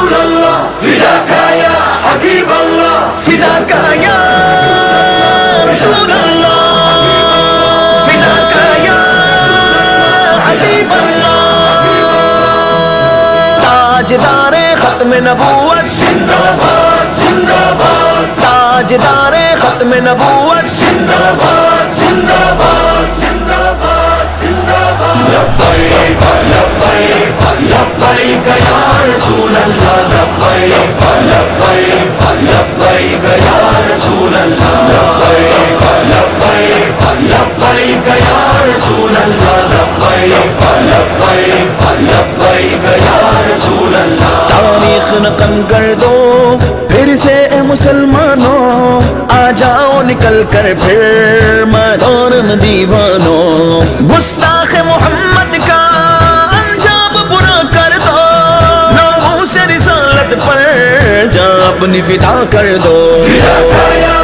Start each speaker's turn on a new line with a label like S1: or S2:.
S1: رسول اللہ فداک یا حبیب اللہ فداک یا رسول اللہ فداک یا حبیب اللہ تاجدار ختم نبوت زندہ باد زندہ باد تاجدار ختم نبوت زندہ باد زندہ باد زندہ باد زندہ باد لبیک لبیک لبیک یا رسول اللہ لبیک لبیک لبیک یا رسول اللہ لبیک لبیک لبیک یا رسول اللہ لبیک لبیک لبیک یا رسول اللہ تاریخ نقل کر دو پھر سے اے مسلمانوں آ جاؤ نکل کر پھر میدان دیوانوں گستاخ محمد کا انجام برا کر دو ناموس رسالت پر جان اپنی فدا کر دو فداک یا